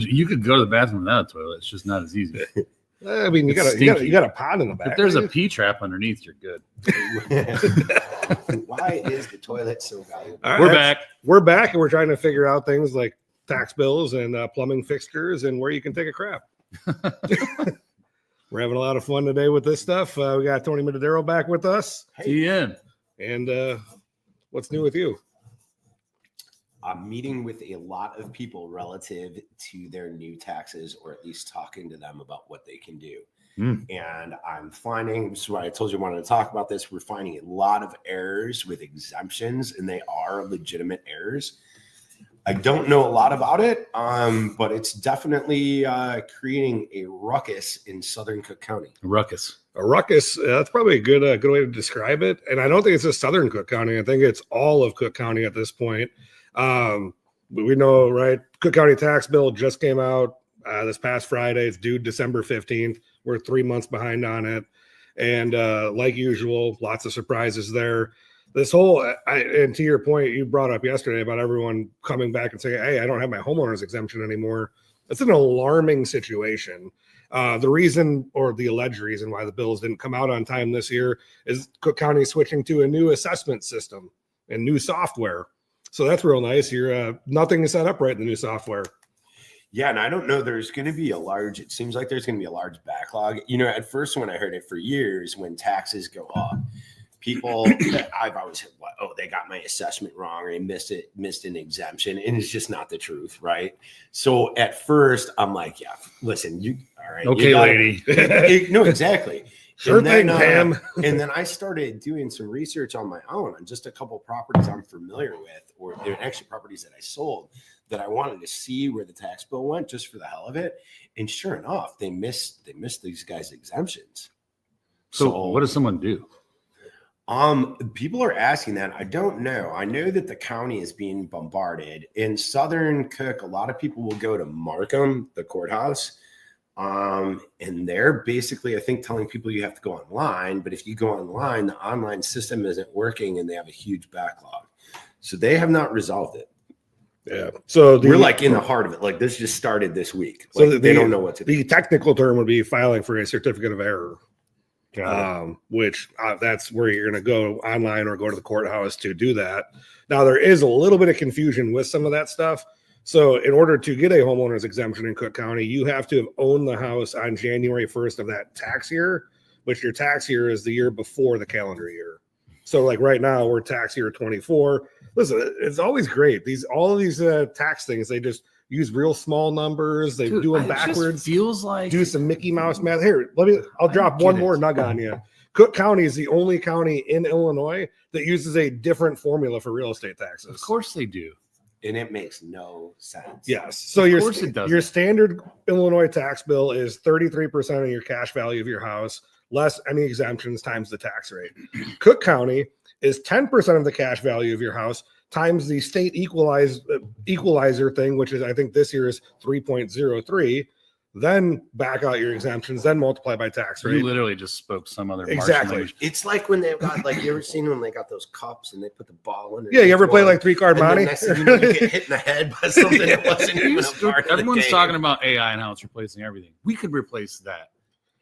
You could go to the bathroom without a toilet. It's just not as easy. I mean, you got a pond in the back. If there's a pee trap underneath, you're good. Why is the toilet so valuable? Right, We're and back. we're trying to figure out things like tax bills and plumbing fixtures and where you can take a crap. We're having a lot of fun today with this stuff. We got Tony Mitidiero back with us. TN. And what's new with you? I'm meeting with a lot of people relative to their new taxes, or at least talking to them about what they can do. And I'm finding, so I told you I wanted to talk about this. We're finding a lot of errors with exemptions, and they are legitimate errors. I don't know a lot about it, but it's definitely creating a ruckus in Southern Cook County. A ruckus. That's probably a good way to describe it. And I don't think it's just Southern Cook County. I think it's all of Cook County at this point. We know, right? Cook County tax bill just came out this past Friday. It's due December 15th. We're 3 months behind on it. And like usual, lots of surprises there. This whole, and to your point, you brought up yesterday about everyone coming back and saying, hey, I don't have my homeowners exemption anymore. It's an alarming situation. The reason, or the alleged reason, why the bills didn't come out on time this year is Cook County switching to a new assessment system and new software. So that's real nice. Nothing is set up right in the new software. Yeah, and I don't know. There's going to be it seems like there's going to be a large backlog. At first when I heard it for years, when taxes go up, people, I've always heard, they got my assessment wrong, or they missed an exemption, and it's just not the truth, right? So at first I'm like, yeah, listen, all right. Okay, lady. No, exactly. Sure thing, Pam. And then I started doing some research on my own on just a couple properties I'm familiar with, or they're actually properties that I sold, that I wanted to see where the tax bill went just for the hell of it. And sure enough, they missed these guys' exemptions. So what does someone do? People are asking that. I don't know. I know that the county is being bombarded. In Southern Cook, a lot of people will go to Markham, the courthouse. And they're basically, I think, telling people you have to go online, but if you go online, the online system isn't working and they have a huge backlog. So they have not resolved it. Yeah. So we're like in the heart of it. Like this just started this week. Like, so they don't know what to do. The technical term would be filing for a certificate of error, which that's where you're going to go online or go to the courthouse to do that. Now, there is a little bit of confusion with some of that stuff. So in order to get a homeowner's exemption in Cook County, you have to have owned the house on January 1st of that tax year, which your tax year is the year before the calendar year. So like right now, we're tax year 24. Listen, it's always great. All of these tax things, they just use real small numbers. They do them backwards. Feels like do some Mickey Mouse math. Here, I'll drop one more nugget on you. Cook County is the only county in Illinois that uses a different formula for real estate taxes. Of course they do. And it makes no sense. Yes. So your standard Illinois tax bill is 33% of your cash value of your house, less any exemptions times the tax rate. Cook County is 10% of the cash value of your house times the state equalizer thing, which is, I think this year is 3.03. Then back out your exemptions, then multiply by tax rate. You literally just spoke some other exactly. It's like when they've got, like, you ever seen when they got those cups and they put the ball in it? Yeah, you ever play like 3-card Monte? You get hit in the head by something that wasn't even a part Everyone's of the talking about AI and how it's replacing everything. We could replace that.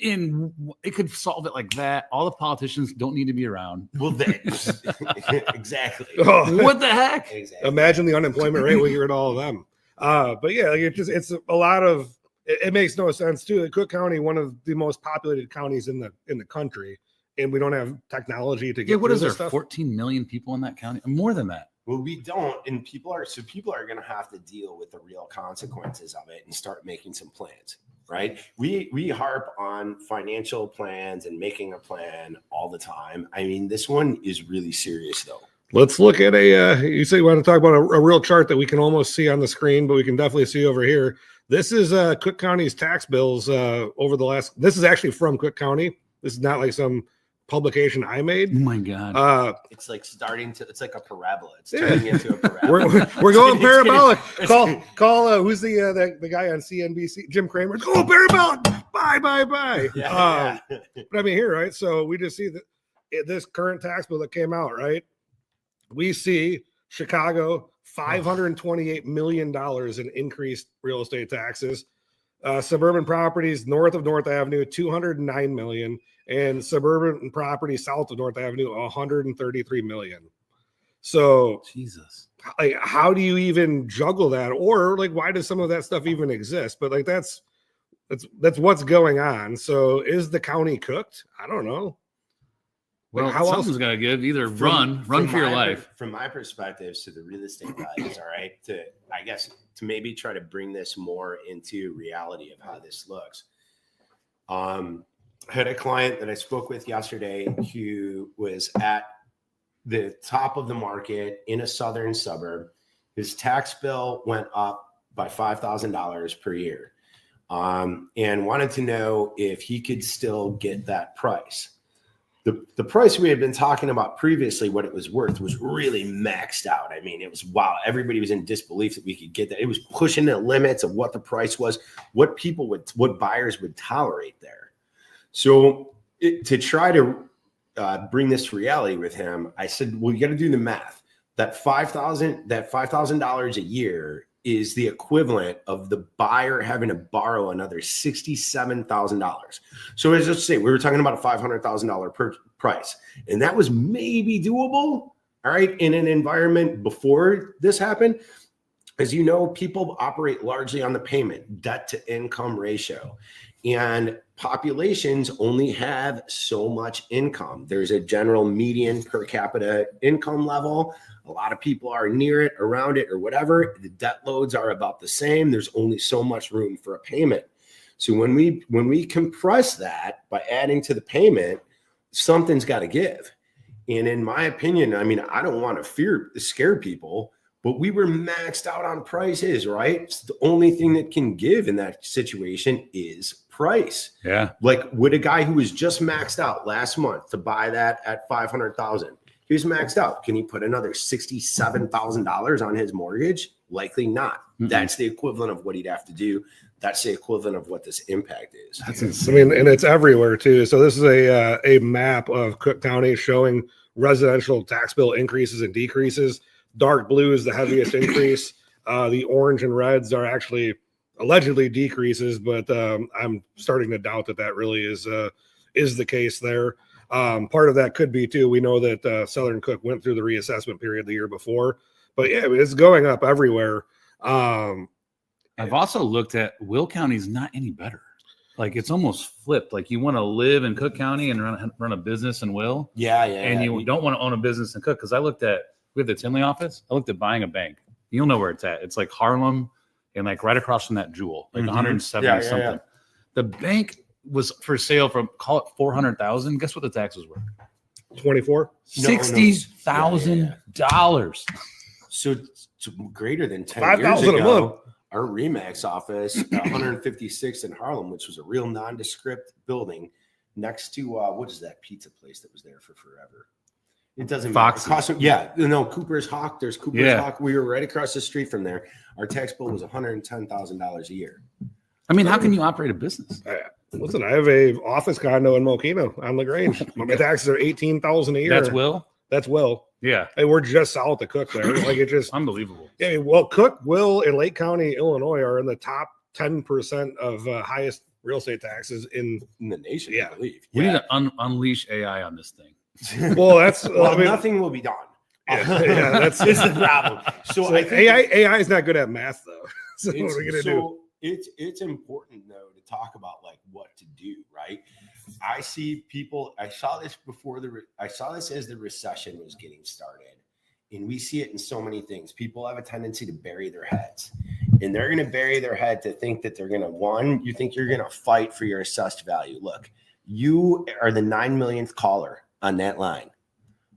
It could solve it like that. All the politicians don't need to be around. Well, exactly. Oh, what the heck? Exactly. Imagine the unemployment rate when you're at all of them. But yeah, like it's a lot of. It makes no sense too. Cook County, one of the most populated counties in the country, and we don't have technology to get. Yeah, what is there? Stuff. 14 million people in that county? More than that. Well, we don't, and people are going to have to deal with the real consequences of it and start making some plans. Right? We harp on financial plans and making a plan all the time. I mean, this one is really serious, though. Let's look at you say you want to talk about a real chart that we can almost see on the screen, but we can definitely see over here. This is Cook County's tax bills over the last. This is actually from Cook County. This is not like some publication I made. Oh my God. It's like it's like a parabola. It's turning into a parabola. We're going parabolic. Call who's the guy on CNBC, Jim Cramer. It's going parabolic. Bye. Yeah. But I mean, here, right? So we just see that this current tax bill that came out, right? We see Chicago $528 million in increased real estate taxes. Suburban properties north of North Avenue, $209 million, and suburban properties south of North Avenue, $133 million. So Jesus. Like, how do you even juggle that? Or like, why does some of that stuff even exist? But like, that's what's going on. So is the county cooked? I don't know. Well, Like, how something's else? got to give. Either run for your life. From my perspective, so the real estate values, all right, I guess to maybe try to bring this more into reality of how this looks. I had a client that I spoke with yesterday who was at the top of the market in a southern suburb. His tax bill went up by $5,000 per year, and wanted to know if he could still get that price. The price we had been talking about previously, what it was worth, was really maxed out. I mean, it was wow. Everybody was in disbelief that we could get that. It was pushing the limits of what the price was, what buyers would tolerate there. So to try to bring this to reality with him, I said, well, you got to do the math. That $5,000 a year is the equivalent of the buyer having to borrow another $67,000. So as let's say we were talking about a $500,000 per price, and that was maybe doable, all right, in an environment before this happened. As you know, people operate largely on the payment, debt to income ratio, and populations only have so much income. There's a general median per capita income level. A lot of people are near it, around it, or whatever. The debt loads are about the same. There's only so much room for a payment. So when we compress that by adding to the payment, something's got to give. And in my opinion, I mean, I don't want to scare people, but we were maxed out on prices, right? It's the only thing that can give in that situation is price. Yeah. Like, would a guy who was just maxed out last month to buy that at $500,000, he was maxed out, can he put another $67,000 on his mortgage? Likely not. Mm-hmm. That's the equivalent of what he'd have to do. That's the equivalent of what this impact is. That's insane. I mean, and it's everywhere too. So this is a map of Cook County showing residential tax bill increases and decreases. Dark blue is the heaviest increase. The orange and reds are actually allegedly decreases, but I'm starting to doubt that really is the case there. Part of that could be too. We know that Southern Cook went through the reassessment period the year before, but yeah, it's going up everywhere. I've also looked at Will County's not any better. Like, it's almost flipped. Like, you want to live in Cook County and run a business in Will. Yeah. And you don't want to own a business in Cook. Because we have the Tinley office. I looked at buying a bank. You'll know where it's at. It's like Harlem and like right across from that Jewel, like 170 something. Yeah. The bank was for sale from, call it 400,000. Guess what the taxes were? 24. $60,000. So it's greater than 10 5,000 years a ago. month. Our Remax office, 156 in Harlem, which was a real nondescript building next to what is that pizza place that was there for forever? It doesn't matter. Cooper's Hawk. There's Cooper's Hawk. We were right across the street from there. Our tax bill was $110,000 a year. I mean, how can you operate a business? Listen, I have a office condo in Mokino on LaGrange. My taxes are $18,000 a year. That's Will. Yeah. And we're just south of Cook there. Like, it's just unbelievable. Yeah. Well, Cook, Will, and Lake County, Illinois are in the top 10% of highest real estate taxes in the nation. Yeah. I believe. We need to unleash AI on this thing. Well, that's nothing will be done. That's the problem. So I think AI is not good at math though. So what are we gonna do? It's important though to talk about like what to do, right? I see people. I saw this as the recession was getting started, and we see it in so many things. People have a tendency to bury their heads, and they're going to bury their head to think that they're going to you think you're going to fight for your assessed value. Look, you are the 9 millionth caller on that line.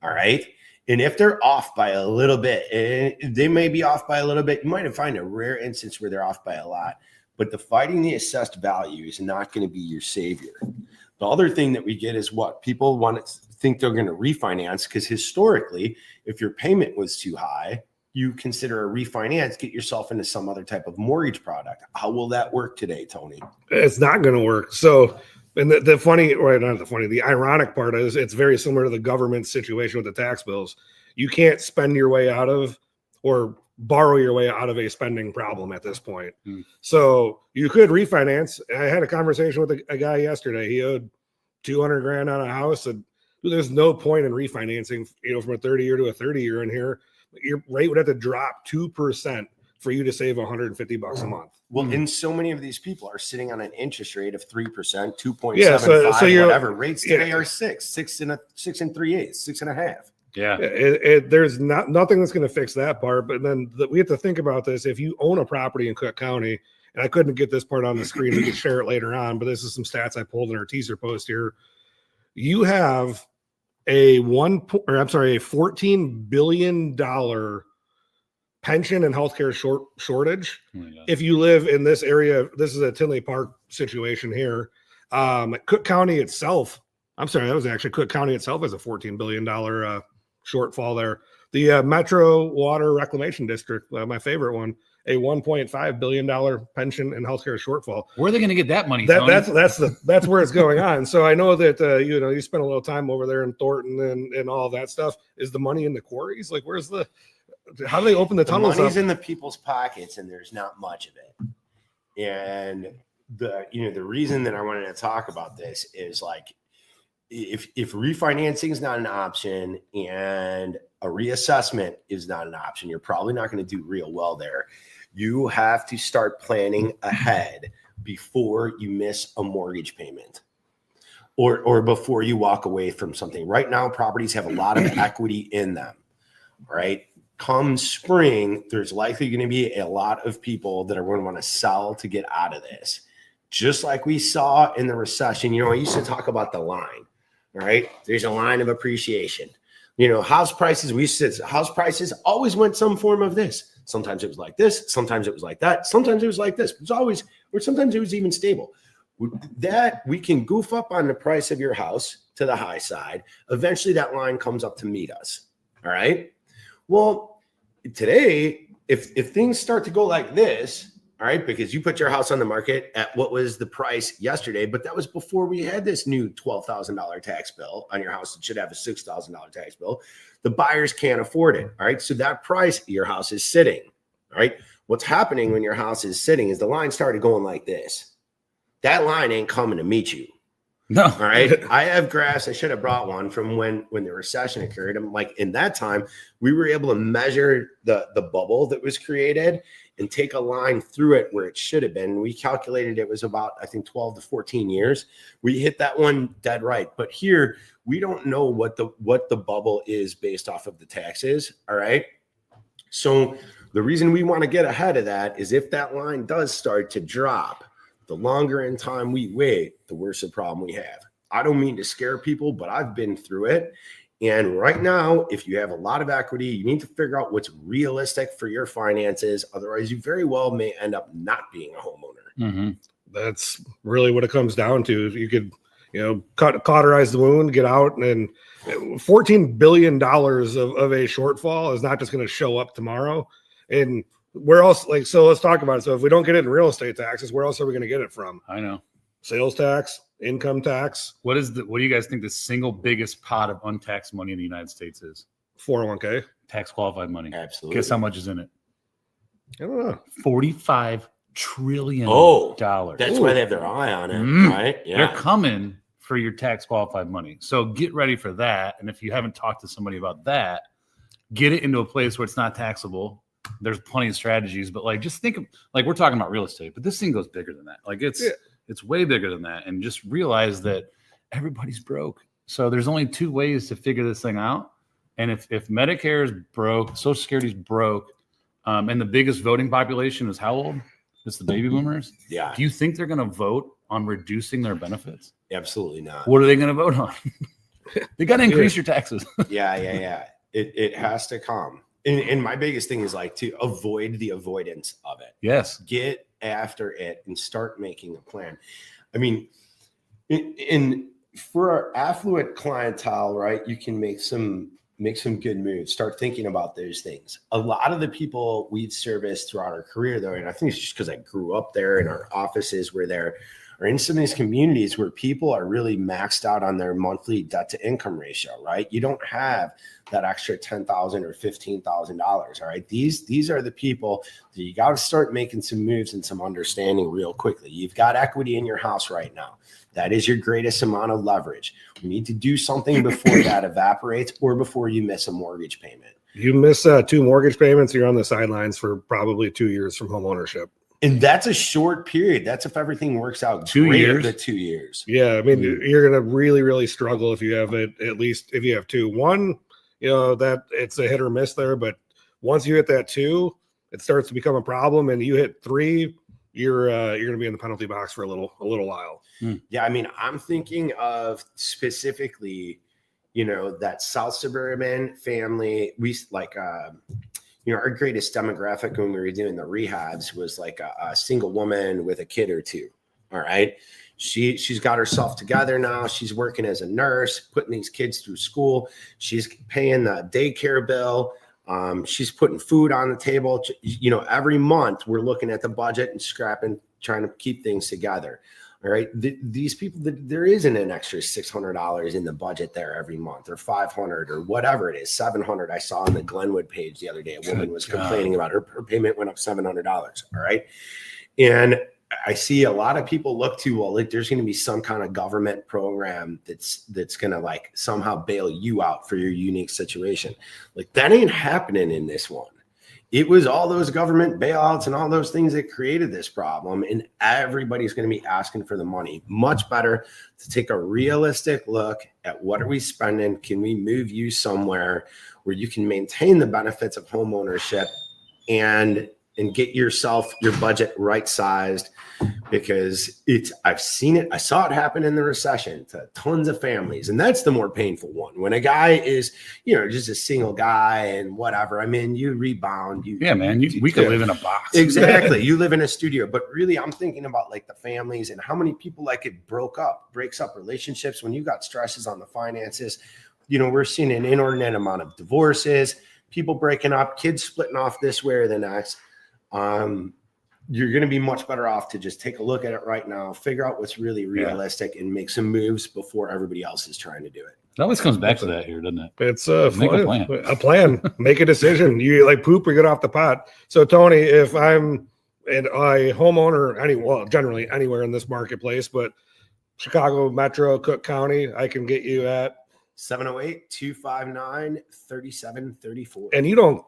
All right. And if they're off by a little bit, and they may be off by a little bit, you might find a rare instance where they're off by a lot, but the fighting the assessed value is not going to be your savior. The other thing that we get is what people want to think they're going to refinance, because historically, if your payment was too high, you consider a refinance, get yourself into some other type of mortgage product. How will that work today, Tony? It's not going to work. So, and the ironic part is it's very similar to the government situation with the tax bills. You can't spend your way out of or borrow your way out of a spending problem at this point. So you could refinance. I had a conversation with a guy yesterday. He owed 200 grand on a house, and there's no point in refinancing, from a 30-year to a 30-year in here. Your rate would have to drop 2% for you to save $150 a month. Well, and so many of these people are sitting on an interest rate of 3%, 2.75, whatever. Rates today are 6 and 3/8, 6.5. Yeah. There's nothing that's going to fix that part. But then we have to think about this. If you own a property in Cook County, and I couldn't get this part on the screen, we could share it later on, but this is some stats I pulled in our teaser post here. You have a $14 billion pension and healthcare shortage. If you live in this area, this is a Tinley Park situation here. Cook County itself, Cook County itself has a $14 billion shortfall there. The Metro Water Reclamation District, my favorite one, a $1.5 billion pension and healthcare shortfall. Where are they going to get that money? That's where it's going on. So I know that you spent a little time over there in Thornton and all that stuff. Is the money in the quarries? Like, how do they open the tunnels? The money's in the people's pockets, and there's not much of it. And the reason that I wanted to talk about this is, like, if refinancing is not an option and a reassessment is not an option, you're probably not going to do real well there. You have to start planning ahead before you miss a mortgage payment or before you walk away from something. Right now, properties have a lot of equity in them. All right. Come spring, there's likely going to be a lot of people that are going to want to sell to get out of this. Just like we saw in the recession. I used to talk about the line. All right. There's a line of appreciation. House prices always went some form of this. Sometimes it was like this. Sometimes it was like that. Sometimes it was like this. Sometimes it was even stable. That we can goof up on the price of your house to the high side. Eventually that line comes up to meet us. All right. Well, today, if things start to go like this, all right, because you put your house on the market at what was the price yesterday, but that was before we had this new $12,000 tax bill on your house. It should have a $6,000 tax bill. The buyers can't afford it. All right. So that price, your house is sitting. All right. What's happening when your house is sitting is the line started going like this. That line ain't coming to meet you. No. All right. I have graphs. I should have brought one from when the recession occurred. I'm like, in that time, we were able to measure the bubble that was created and take a line through it where it should have been. We calculated it was about, I think, 12 to 14 years. We hit that one dead right. But here, we don't know what the bubble is based off of the taxes. All right. So the reason we want to get ahead of that is if that line does start to drop, the longer in time we wait, the worse the problem we have. I don't mean to scare people, but I've been through it. And right now, if you have a lot of equity, you need to figure out what's realistic for your finances. Otherwise, you very well may end up not being a homeowner. Mm-hmm. That's really what it comes down to. You could, cauterize the wound, get out, and $14 billion of a shortfall is not just going to show up tomorrow. And where else? So let's talk about it. So if we don't get it in real estate taxes, where else are we going to get it from? I know. Sales tax, income tax. What do you guys think the single biggest pot of untaxed money in the United States is? 401k. Tax qualified money. Absolutely. Guess how much is in it? I don't know. $45 trillion. That's why they have their eye on it, right? Yeah. They're coming for your tax qualified money. So get ready for that. And if you haven't talked to somebody about that, get it into a place where it's not taxable. There's plenty of strategies, but just think of, we're talking about real estate, but this thing goes bigger than that. It's way bigger than that. And just realize that everybody's broke. So there's only two ways to figure this thing out. And if Medicare is broke, Social Security is broke, and the biggest voting population is how old? It's the baby boomers. Yeah. Do you think they're going to vote on reducing their benefits? Absolutely not. What are they going to vote on? They got to increase your taxes. Yeah. It has to come. And my biggest thing is to avoid the avoidance of it. Yes. Get after it and start making a plan. I mean, for our affluent clientele, right, you can make some good moves. Start thinking about those things. A lot of the people we've serviced throughout our career, though, and I think it's just because I grew up there and our offices were there, or in some of these communities where people are really maxed out on their monthly debt to income ratio, right? You don't have that extra $10,000 or $15,000. All right. These are the people that you got to start making some moves and some understanding real quickly. You've got equity in your house right now. That is your greatest amount of leverage. We need to do something before that evaporates or before you miss a mortgage payment. You miss 2 mortgage payments, you're on the sidelines for probably 2 years from home ownership. And that's a short period. That's if everything works out. 2 years? The 2 years. Yeah. I mean, you're going to really, really struggle if you have it, at least if you have 2. 1, you know, that it's a hit or miss there. But once you hit that 2, it starts to become a problem. And you hit 3, you're going to be in the penalty box for a little while. Yeah. I mean, I'm thinking of specifically, you know, that South suburban family. We like, you know, our greatest demographic when we were doing the rehabs was like a single woman with a kid or 2. All right. She's got herself together now. She's working as a nurse, putting these kids through school. She's paying the daycare bill. She's putting food on the table. You know, every month we're looking at the budget and scrapping, trying to keep things together. All right. These people, there isn't an extra $600 in the budget there every month, or $500 or whatever it is, $700. I saw on the Glenwood page the other day, a woman was complaining about her payment went up $700. All right. And I see a lot of people look to, well, like there's going to be some kind of government program that's going to like somehow bail you out for your unique situation. Like that ain't happening in this one. It was all those government bailouts and all those things that created this problem. And everybody's going to be asking for the money. Much better to take a realistic look at what are we spending? Can we move you somewhere where you can maintain the benefits of home ownership and get yourself, your budget right sized, because I've seen it. I saw it happen in the recession to tons of families. And that's the more painful one. When a guy is, you know, just a single guy and whatever, I mean, you rebound. We could live in a box. Exactly. You live in a studio, but really I'm thinking about like the families and how many people like it breaks up relationships when you got stresses on the finances. You know, we're seeing an inordinate amount of divorces, people breaking up, kids splitting off this way or the next. You're going to be much better off to just take a look at it right now, figure out what's really realistic, and make some moves before everybody else is trying to do it. It always comes back to that here, doesn't it? It's make a plan. Make a decision. You like poop or get off the pot. So Tony, if I'm a homeowner, generally anywhere in this marketplace, but Chicago Metro, Cook County, I can get you at 708-259-3734. And you don't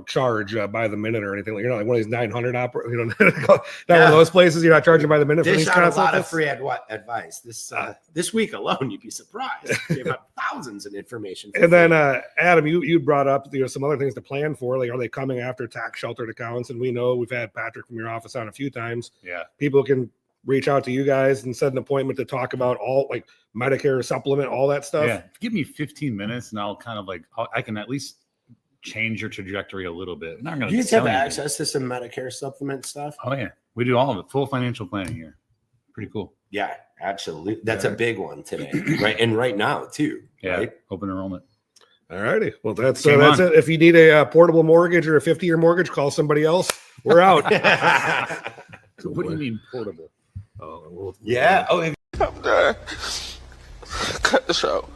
charge by the minute or anything. You're not like one of these 900 not one of those places. You're not charging by the minute for these concepts. A lot of free advice. This week alone, you'd be surprised. Gave out thousands of information. And then Adam, you brought up some other things to plan for. Like, are they coming after tax sheltered accounts? And we know we've had Patrick from your office on a few times. Yeah, people can reach out to you guys and set an appointment to talk about all like Medicare supplement, all that stuff. Yeah. Give me 15 minutes and I'll kind of like, I can at least change your trajectory a little bit. Do you have access to some Medicare supplement stuff? Oh yeah. We do all of it. Full financial planning here. Pretty cool. Yeah, absolutely. That's a big one today. Right. And right now too. Yeah. Right? Open enrollment. All righty. Well, that's it. If you need a portable mortgage or a 50-year mortgage, call somebody else. We're out. So what do you mean portable? Yeah. I'm done. Cut the show.